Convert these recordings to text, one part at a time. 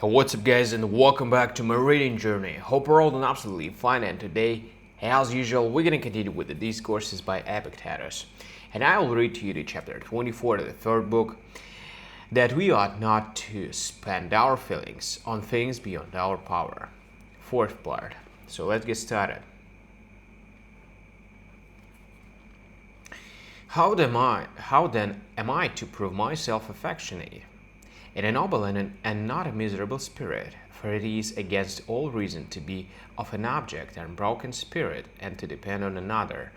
Hey, what's up, guys, and welcome back to my reading journey. Hope we're all doing absolutely fine, and today, as usual, we're going to continue with the Discourses by Epictetus. And I will read to you the chapter 24 of the third book, that we ought not to spend our feelings on things beyond our power. Fourth part. So let's get started. How then am I to prove myself affectionate? In a noble and not a miserable spirit, for it is against all reason to be of an abject and broken spirit, and to depend on another,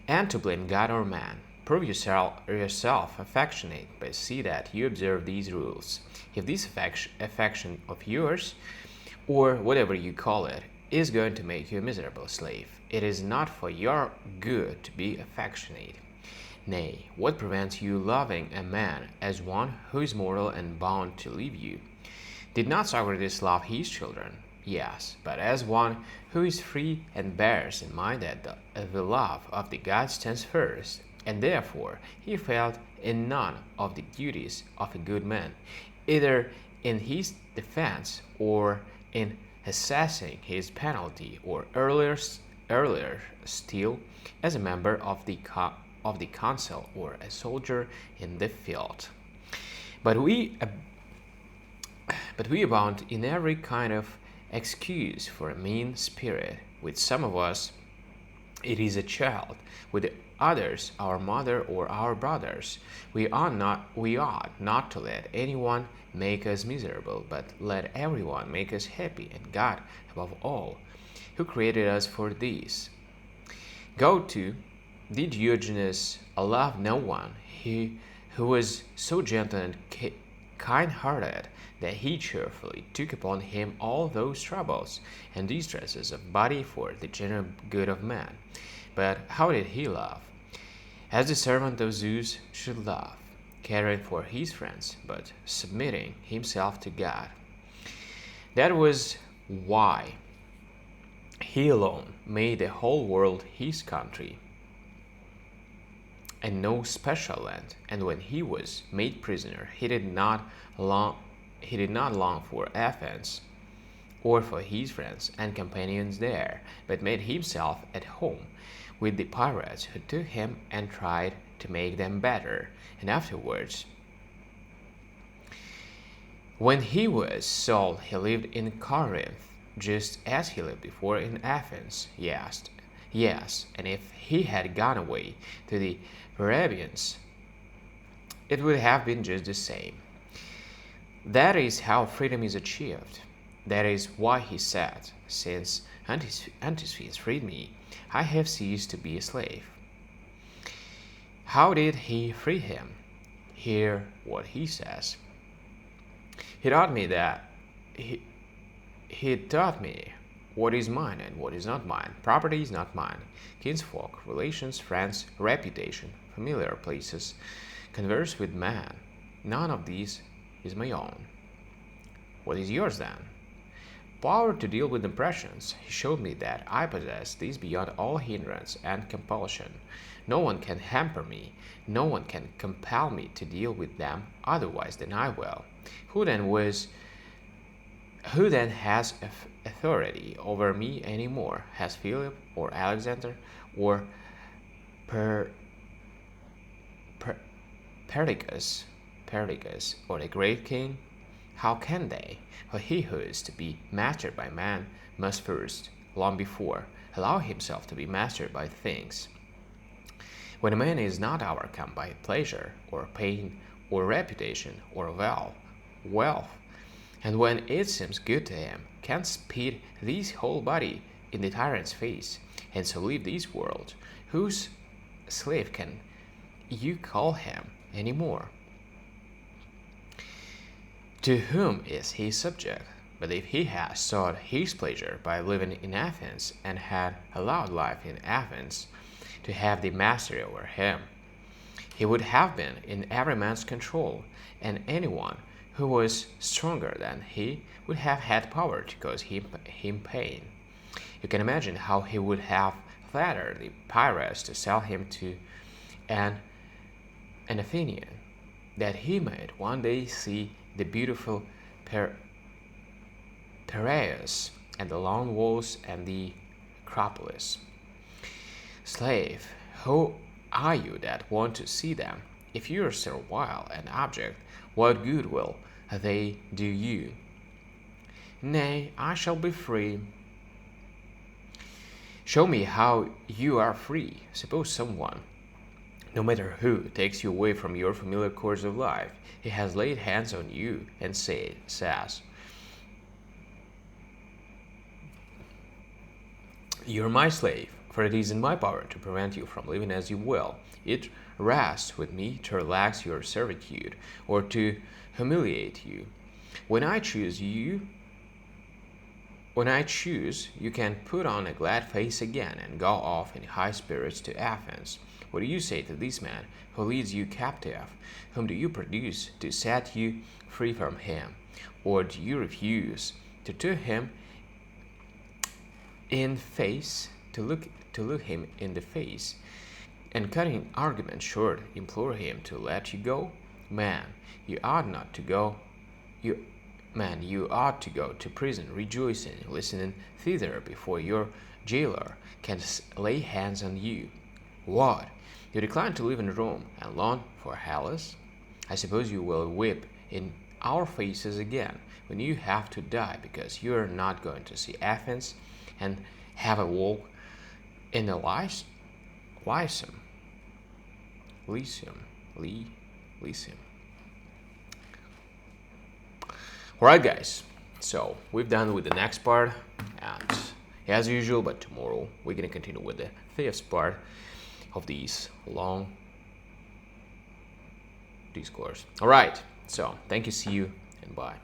and to blame God or man. Prove yourself affectionate, but see that you observe these rules. If this affection of yours, or whatever you call it, is going to make you a miserable slave, it is not for your good to be affectionate. Nay, what prevents you loving a man as one who is mortal and bound to leave you? Did not Socrates love his children? Yes, but as one who is free and bears in mind that the love of the gods stands first, and therefore he failed in none of the duties of a good man, either in his defense or in assessing his penalty, or earlier still, as a member of the council or a soldier in the field. But we abound in every kind of excuse for a mean spirit. With some of us, it is a child; with others, our mother or our brothers. We ought not to let anyone make us miserable, but let everyone make us happy, and God, above all, who created us for this. Go to Did Diogenes love no one? He who was so gentle and kind-hearted that he cheerfully took upon him all those troubles and distresses of body for the general good of man. But how did he love? As the servant of Zeus should love, caring for his friends, but submitting himself to God. That was why he alone made the whole world his country, and no special land. And when he was made prisoner, he did not long for Athens or for his friends and companions there, but made himself at home with the pirates who took him and tried to make them better. And afterwards, when he was sold, he lived in Corinth, just as he lived before in Athens. Yes, and if he had gone away to the Arabians, it would have been just the same. That is how freedom is achieved. That is why he said, "Since Antisthenes freed me, I have ceased to be a slave." How did he free him? Hear what he says. He taught me what is mine and what is not mine. Property is not mine. Kinsfolk, relations, friends, reputation, familiar places, converse with man. None of these is my own. What is yours then? Power to deal with impressions. He showed me that I possess these beyond all hindrance and compulsion. No one can hamper me. No one can compel me to deal with them otherwise than I will. Who then has authority over me any more? Has Philip or Alexander or Perdiccas or the great king? How can they? For he who is to be mastered by man must first, long before, allow himself to be mastered by things. When a man is not overcome by pleasure or pain or reputation or wealth, and when it seems good to him, can speed this whole body in the tyrant's face, and so leave this world, whose slave can you call him any more? To whom is he subject? But if he has sought his pleasure by living in Athens, and had allowed life in Athens to have the mastery over him, he would have been in every man's control, and anyone who was stronger than he would have had power to cause him pain. You can imagine how he would have flattered the pirates to sell him to an Athenian, that he might one day see the beautiful Piraeus, and the long walls and the Acropolis. Slave, who are you that want to see them? If you are servile and abject, what good will they do you? Nay, I shall be free. Show me how you are free. Suppose someone, no matter who, takes you away from your familiar course of life. He has laid hands on you and says, "You're my slave, for it is in my power to prevent you from living as you will. It rests with me to relax your servitude or to humiliate you. When I choose, you can put on a glad face again and go off in high spirits to Athens. What do you say to this man who leads you captive? Whom do you produce to set you free from him? Or do you refuse to look him in face, to look him in the face, and cutting argument short, implore him to let you go? Man, you ought not to go. You ought to go to prison, rejoicing, listening thither before your jailer can lay hands on you. What? You decline to live in Rome and long for Hellas? I suppose you will weep in our faces again when you have to die because you are not going to see Athens and have a walk in the Lyceum. Alright guys, so we've done with the next part, and as usual, but tomorrow we're gonna continue with the fifth part of these long discourse. Alright, so thank you, see you, and bye.